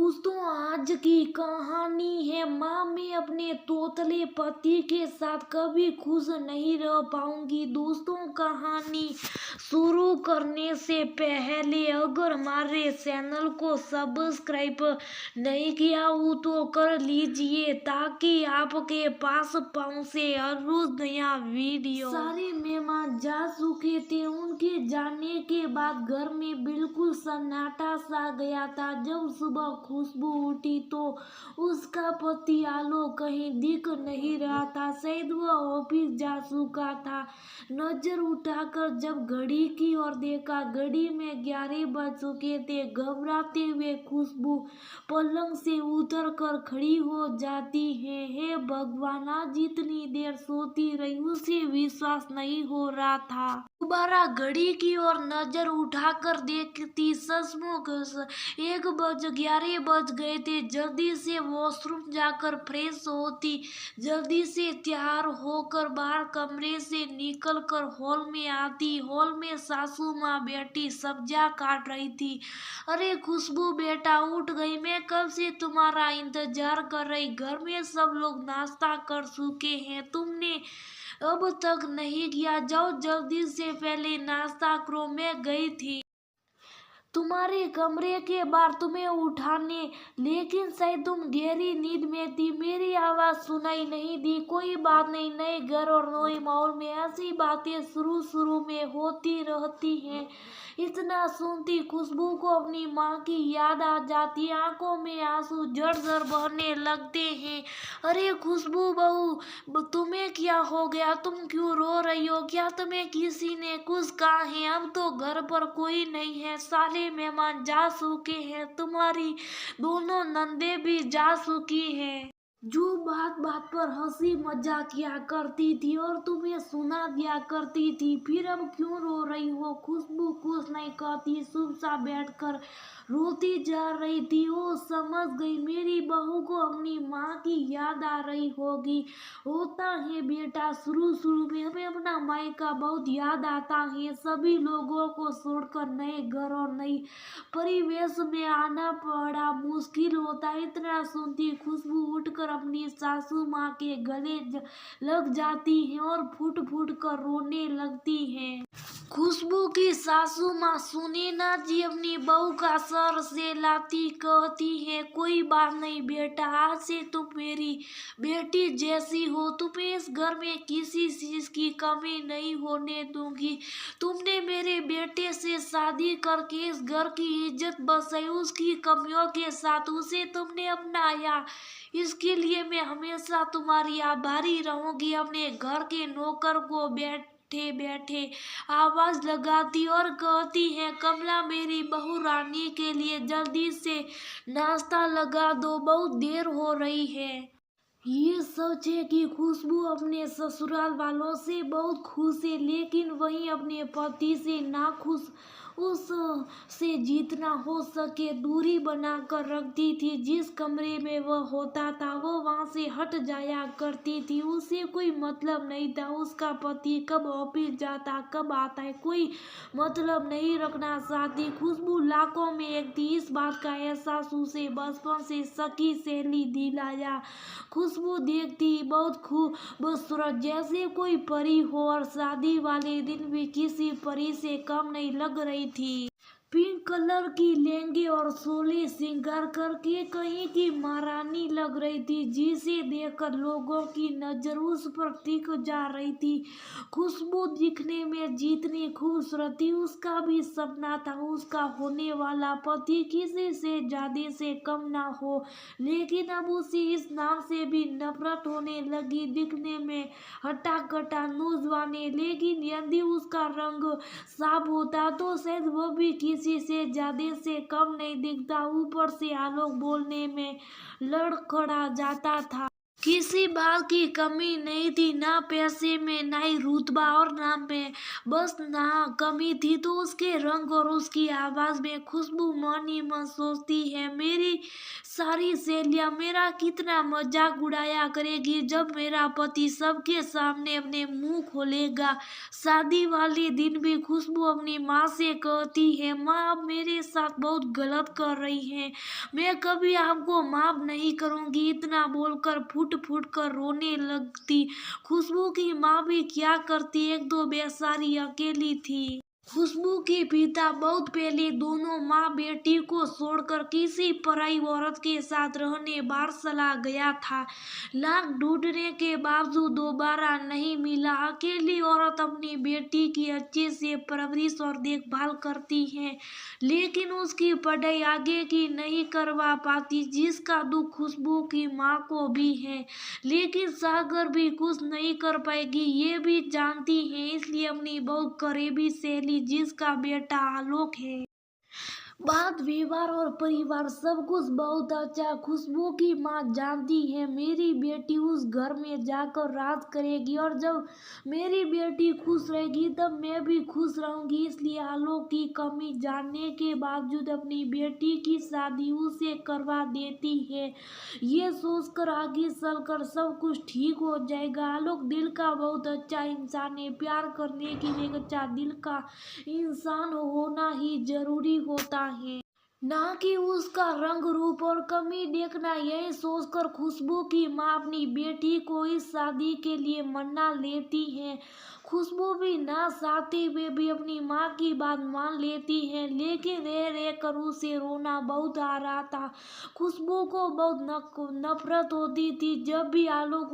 दोस्तों, आज की कहानी है माँ मैं अपने तोतले पति के साथ कभी खुश नहीं रह पाऊंगी। दोस्तों, कहानी शुरू करने से पहले अगर हमारे चैनल को सब्सक्राइब नहीं किया हो तो कर लीजिए ताकि आपके पास पहुंचे हर रोज नया वीडियो। सारे मेहमान जा चुके थे। उनके जाने के बाद घर में बिल्कुल सन्नाटा सा गया था। जब सुबह खुशबू उठी तो उसका पति आलोक कहीं दिख नहीं रहा था। शायद वह ऑफिस जा चुका था। नजर उठाकर जब घड़ी की ओर देखा, घड़ी में 11 बज चुके थे। घबराते हुए खुशबू पलंग से उतर कर खड़ी हो जाती है। हे भगवान, आज इतनी देर सोती रही, उसे विश्वास नहीं हो रहा था। दोबारा घड़ी की ओर नजर उठाकर देखती, सचमुच 11 बज गए थे। जल्दी से वॉशरूम जाकर फ्रेश होती, जल्दी से तैयार होकर बाहर कमरे से निकलकर हॉल में आती। हॉल में सासू माँ बैठी सब्जियां काट रही थी। अरे खुशबू बेटा, उठ गई? मैं कब से तुम्हारा इंतजार कर रही। घर में सब लोग नाश्ता कर चुके हैं, तुमने अब तक नहीं किया। जाओ जल्दी से पहले नाश्ता करो। मैं गई थी तुम्हारे कमरे के बाहर तुम्हें उठाने, लेकिन शायद तुम गहरी नींद में थी। मेरी आवाज सुनाई नहीं दी। कोई बात नहीं, नए घर और नए माहौल में ऐसी बातें शुरू में होती रहती हैं। इतना सुनती खुशबू को अपनी माँ की याद आ जाती। आंखों में आंसू झरझर बहने लगते हैं। अरे खुशबू बहू, तुम्हें क्या हो गया? तुम क्यों रो रही हो? क्या तुम्हें किसी ने कुछ कहा है? अब तो घर पर कोई नहीं है, सारे मेहमान जा चुके हैं, तुम्हारी दोनों नंदे भी जा चुकी हैं। जो बात बात पर हंसी मजाक किया करती थी और तुम्हें सुना दिया करती थी, फिर अब क्यों रो रही हो? खुशबू कुछ नहीं कहती, चुपचाप बैठकर रोती जा रही थी। वो समझ गई मेरी बहू को अपनी माँ की याद आ रही होगी। होता है बेटा, शुरू में हमें अपना मायका बहुत याद आता है। सभी लोगों को छोड़कर नए घर और नई परिवेश में आना बड़ा मुश्किल होता है। इतना सुनती खुशबू उठकर अपनी सासू माँ के गले लग जाती है और फूट फूट कर रोने लगती है। खुशबू की सासू माँ सुने ना जी अपनी बहू का सर से लाती, कहती है कोई बात नहीं बेटा, आज से तुम मेरी बेटी जैसी हो। तुम्हें इस घर में किसी चीज की कमी नहीं होने दूंगी। तुमने मेरे बेटे से शादी करके इस घर की इज्जत बचाई, उसकी कमियों के साथ उसे तुमने अपनाया। इसके लिए मैं हमेशा तुम्हारी आभारी रहूंगी। अपने घर के नौकर को बैठे बैठे आवाज लगाती और कहती है कमला, मेरी बहू रानी के लिए जल्दी से नाश्ता लगा दो, बहुत देर हो रही है। ये सच है कि खुशबू अपने ससुराल वालों से बहुत खुश है, लेकिन वहीं अपने पति से नाखुश। उस से जितना हो सके दूरी बनाकर रखती थी। जिस कमरे में वह होता था वो वहां से हट जाया करती थी। उसे कोई मतलब नहीं था उसका पति कब ऑफिस जाता कब आता है, कोई मतलब नहीं रखना चाहती। खुशबू लाखों में एक थी, इस बात का एहसास उसे बचपन से सखी सहेली दिलाया। खुशबू देखती बहुत खूबसूरत, जैसे कोई परी हो, और शादी वाले दिन भी किसी परी से कम नहीं लग रही थी। पिंक कलर की लहंगे और सोले श्रृंगार करके कहीं की महारानी लग रही थी, जिसे देखकर लोगों की नजर उस पर टिक जा रही थी। खुशबू दिखने में जितनी खूबसूरत थी, उसका भी सपना था उसका होने वाला पति किसी से ज्यादा से कम ना हो। लेकिन अब उसे इस नाम से भी नफरत होने लगी। दिखने में हट्टा कट्टा नौजवान, लेकिन यदि उसका रंग साफ होता तो शायद वो भी किसी से ज्यादा से कम नहीं दिखता। ऊपर से आलोक बोलने में लड़खड़ा जाता था। किसी बात की कमी नहीं थी, ना पैसे में, ना ही रुतबा और नाम में, बस ना कमी थी तो उसके रंग और उसकी आवाज में। खुशबू मन ही मन सोचती है मेरी सारी सहेलियां मेरा कितना मजाक उड़ाया करेगी जब मेरा पति सबके सामने अपने मुंह खोलेगा। शादी वाले दिन भी खुशबू अपनी माँ से कहती है, माँ आप मेरे साथ बहुत गलत कर रही हैं, मैं कभी आपको माफ नहीं करूंगी। इतना बोलकर फुट फुट कर रोने लगती। खुशबू की माँ भी क्या करती, एक दो बेचारी अकेली थी। खुशबू के पिता बहुत पहले दोनों माँ बेटी को छोड़कर किसी पराई औरत के साथ रहने बारसला गया था। लाख ढूंढने के बावजूद दोबारा नहीं मिला। अकेली औरत अपनी बेटी की अच्छे से परवरिश और देखभाल करती है, लेकिन उसकी पढ़ाई आगे की नहीं करवा पाती, जिसका दुख खुशबू की माँ को भी है। लेकिन सागर भी कुछ नहीं कर पाएगी, ये भी जानती है, इसलिए अपनी बहुत करीबी सहेली जिसका बेटा आलोक है। बात व्यवहार और परिवार सब कुछ बहुत अच्छा। खुशबू की माँ जानती है मेरी बेटी उस घर में जाकर राज करेगी, और जब मेरी बेटी खुश रहेगी तब मैं भी खुश रहूंगी। इसलिए आलोक की कमी जानने के बावजूद अपनी बेटी की शादी उसे करवा देती है। ये सोचकर आगे चलकर सब कुछ ठीक हो जाएगा। आलोक दिल का बहुत अच्छा इंसान है। प्यार करने के लिए अच्छा दिल का इंसान होना ही जरूरी होता है, ना कि उसका रंग रूप और कमी देखना। यही सोचकर खुशबू की माँ अपनी बेटी को इस शादी के लिए मना लेती है। खुशबू भी ना चाहते हुए भी अपनी माँ की बात मान लेती है, लेकिन रह रह कर उसे रोना बहुत आ रहा था। खुशबू को बहुत नफरत होती थी जब भी आलोक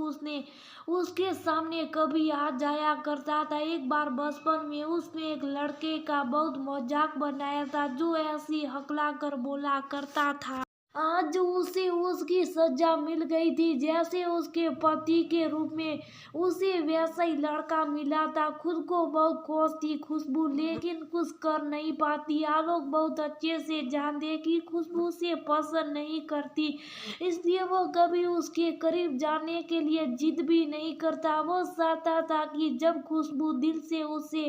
उसके सामने कभी आ जाया करता था। एक बार बचपन में उसने एक लड़के का बहुत मजाक बनाया था जो ऐसी हकला कर बोला करता था। आज उसे उसकी सजा मिल गई थी, जैसे उसके पति के रूप में उसे वैसा ही लड़का मिला था। खुद को बहुत खुश थी खुशबू, लेकिन कुछ कर नहीं पाती। आलोक बहुत अच्छे से जानते कि खुशबू से पसंद नहीं करती, इसलिए वो कभी उसके करीब जाने के लिए जिद भी नहीं करता। वो चाहता था कि जब खुशबू दिल से उसे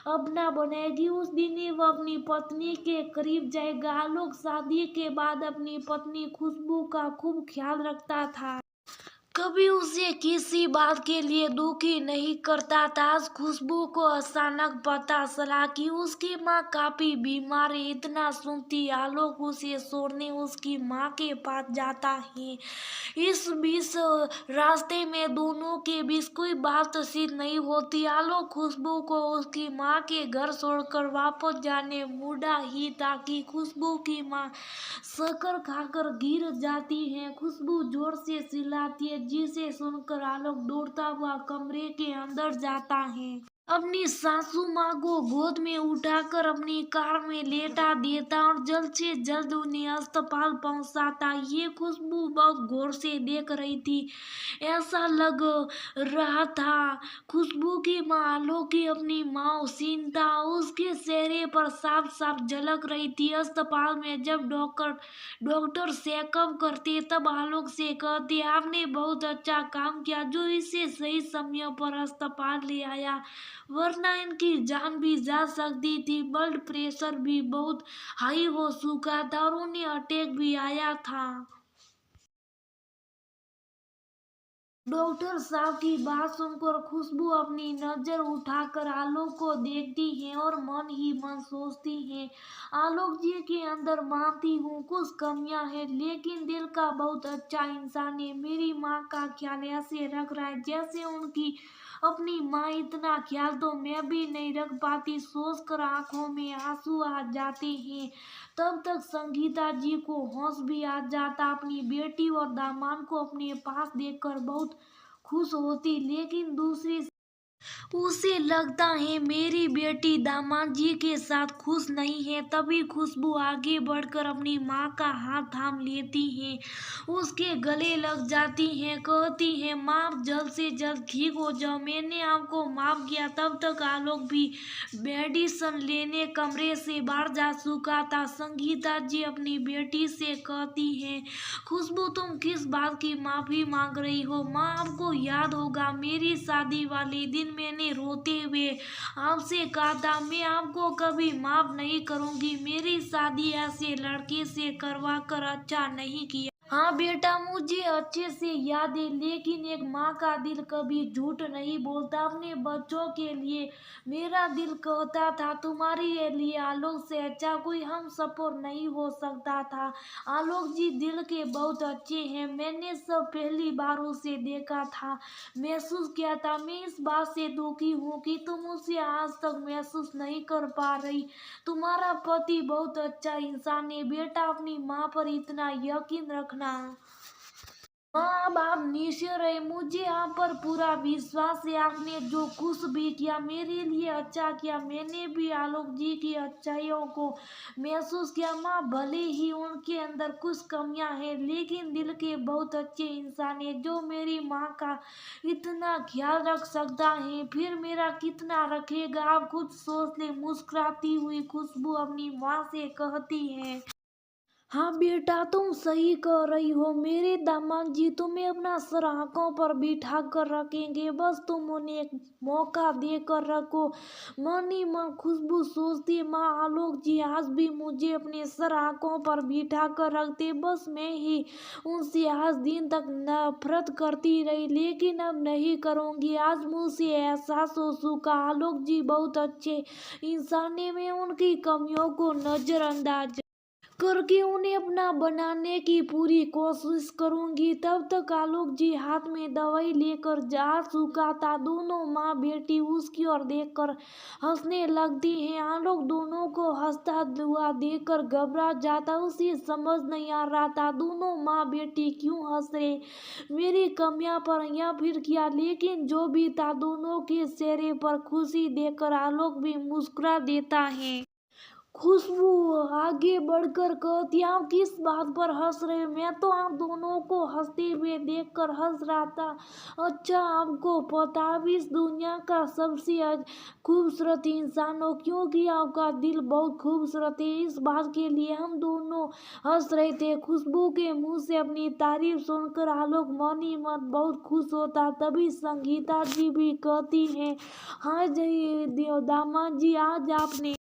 अपना बनाएगी उस दिन ही वो अपनी पत्नी के करीब जाएगा। आलोक शादी के बाद अपनी पत्नी खुशबू का खूब ख्याल रखता था, कभी उसे किसी बात के लिए दुखी नहीं करता था। आज खुशबू को अचानक पता चला कि उसकी माँ काफी बीमार है। इतना सुनती आलोक उसे छोड़ने उसकी माँ के पास जाता है। इस बीच रास्ते में दोनों के बीच कोई बातचीत नहीं होती। आलोक खुशबू को उसकी माँ के घर छोड़कर वापस जाने मुड़ा ही था कि खुशबू की माँ शक्कर खाकर गिर जाती है। खुशबू जोर से चिल्लाती है, जिसे सुनकर आलोक दौड़ता हुआ कमरे के अंदर जाता है। अपनी सासू माँ को गोद में उठाकर अपनी कार में लेटा देता और जल्द से जल्द उन्हें अस्पताल पहुंचाता। ये खुशबू बहुत गौर से देख रही थी। ऐसा लग रहा था खुशबू की माँ आलोक की अपनी माँ चिंता उसके चेहरे पर साफ साफ झलक रही थी। अस्पताल में जब डॉक्टर चेकअप करते तब आलोक से कहते, आपने बहुत अच्छा काम किया जो इसे सही समय पर अस्पताल ले आया, वरना इनकी जान भी जा सकती थी। ब्लड प्रेशर भी बहुत हाई हो चुका था और उन्हें अटैक भी आया था। डॉक्टर साहब की बात सुनकर खुशबू अपनी नजर उठाकर आलोक को देखती है और मन ही मन सोचती है, आलोक जी के अंदर मानती हूँ कुछ कमियां हैं, लेकिन दिल का बहुत अच्छा इंसान है। मेरी माँ का ख्याल ऐसे रख रहा है जैसे उनकी अपनी माँ। इतना ख्याल तो मैं भी नहीं रख पाती। सोचकर आंखों में आंसू आ जाते हैं। तब तक संगीता जी को होश भी आ जाता। अपनी बेटी और दामाद को अपने पास देखकर बहुत खुश होती, लेकिन दूसरी उसे लगता है मेरी बेटी दामाद जी के साथ खुश नहीं है। तभी खुशबू आगे बढ़कर अपनी माँ का हाथ थाम लेती है, उसके गले लग जाती है, कहती है, माँ आप जल्द से जल्द ठीक हो जाओ, मैंने आपको माफ किया। तब तक आलोक भी मेडिसिन लेने कमरे से बाहर जा चुका था। संगीता जी अपनी बेटी से कहती है, खुशबू तुम किस बात की माफी मांग रही हो? माँ आपको याद होगा मेरी शादी वाले दिन मैंने रोते हुए आपसे कहा था मैं आपको कभी माफ नहीं करूंगी। मेरी शादी ऐसे लड़के से करवा कर अच्छा नहीं किया। हाँ बेटा, मुझे अच्छे से याद है, लेकिन एक माँ का दिल कभी झूठ नहीं बोलता। अपने बच्चों के लिए मेरा दिल कहता था, तुम्हारे लिए आलोक से अच्छा कोई हम सफर नहीं हो सकता था। आलोक जी दिल के बहुत अच्छे हैं। मैंने सब पहली बार उसे देखा था, महसूस किया था। मैं इस बात से दुखी हूँ कि तुम उसे आज तक महसूस नहीं कर पा रही। तुम्हारा पति बहुत अच्छा इंसान है बेटा, अपनी माँ पर इतना यकीन रखना। हाँ, अब आप निश्चित रहे, मुझे आप पर पूरा विश्वास है। आपने जो कुछ भी किया मेरे लिए अच्छा किया। मैंने भी आलोक जी की अच्छाइयों को महसूस किया। माँ भले ही उनके अंदर कुछ कमियां हैं, लेकिन दिल के बहुत अच्छे इंसान है। जो मेरी माँ का इतना ख्याल रख सकता है, फिर मेरा कितना रखेगा। आप खुद सोच ले। मुस्कुराती हुई खुशबू अपनी माँ से कहती है, हाँ बेटा, तुम सही कह रही हो। मेरे दामाद जी तुम्हें अपना सर आंखों पर बिठा कर रखेंगे, बस तुम उन्हें एक मौका दे कर रखो। मन ही मन खुशबू सोचती, माँ आलोक जी आज भी मुझे अपने सर आंखों पर बिठा कर रखते, बस मैं ही उनसे आज दिन तक नफरत करती रही, लेकिन अब नहीं करूँगी। आज मुझे एहसास हो चुका, आलोक जी बहुत अच्छे इंसान है। मैं उनकी कमियों को नजरअंदाज करके उन्हें अपना बनाने की पूरी कोशिश करूंगी। तब तक आलोक जी हाथ में दवाई लेकर जा चुका था। दोनों माँ बेटी उसकी ओर देखकर हंसने लगती हैं। आलोक दोनों को हंसता हुआ देखकर घबरा जाता। उसे समझ नहीं आ रहा था दोनों माँ बेटी क्यों हंस रहे, मेरी कमियां पर या फिर क्या। लेकिन जो भी था, दोनों के चेहरे पर खुशी देखकर आलोक भी मुस्कुरा देता है। खुशबू आगे बढ़कर कहती, आप किस बात पर हंस रहे हो? मैं तो आप दोनों को हंसते हुए देखकर हंस रहा था। अच्छा, आपको पता आप इस दुनिया का सबसे खूबसूरत इंसान हो, क्योंकि आपका दिल बहुत खूबसूरत है। इस बात के लिए हम दोनों हंस रहे थे। खुशबू के मुंह से अपनी तारीफ सुनकर आलोक मन ही मन बहुत खुश होता। तभी संगीता जी भी कहती हैं, हाँ जी दामाद जी, आज आपने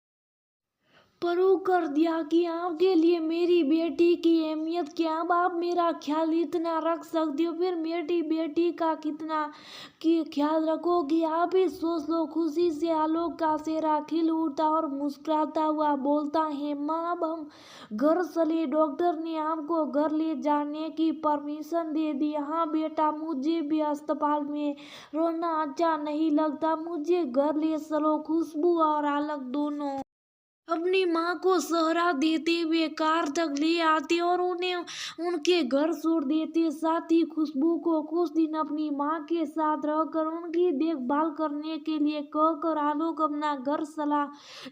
प्रूव कर दिया कि आपके लिए मेरी बेटी की अहमियत क्या। अब आप मेरा ख्याल इतना रख सकती हो, फिर मेरी बेटी का कितना की ख्याल रखोगी। आप ही सोच लो। खुशी से आलोक का चेहरा खिल उठता और मुस्कुराता हुआ बोलता है, माँ अब हम घर चले, डॉक्टर ने आपको घर ले जाने की परमिशन दे दी। हाँ बेटा, मुझे भी अस्पताल में रोना अच्छा नहीं लगता, मुझे घर ले चलो। खुशबू और आलोक दोनों अपनी माँ को सहारा देते हुए कार तक ले आते और उन्हें उनके घर छोड़ देते। साथ ही खुशबू को कुछ दिन अपनी माँ के साथ रहकर उनकी देखभाल करने के लिए कहकर आलोक अपना घर चला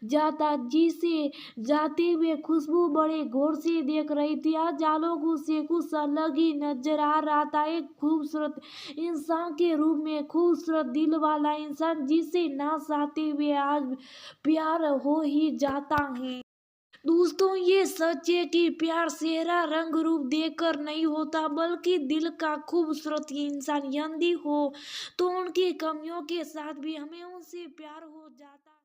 जाता। जिसे जाते हुए खुशबू बड़े गौर से देख रही थी। आज आलोक उसे कुछ अलग ही नजर आ रहा था, एक खूबसूरत इंसान के रूप में, खूबसूरत दिल वाला इंसान जिसे ना चाहते हुए आज प्यार हो ही जाता है। दोस्तों, ये सच है कि प्यार चेहरा रंग रूप देखकर नहीं होता, बल्कि दिल का खूबसूरत इंसान यदि हो तो उनकी कमियों के साथ भी हमें उनसे प्यार हो जाता है।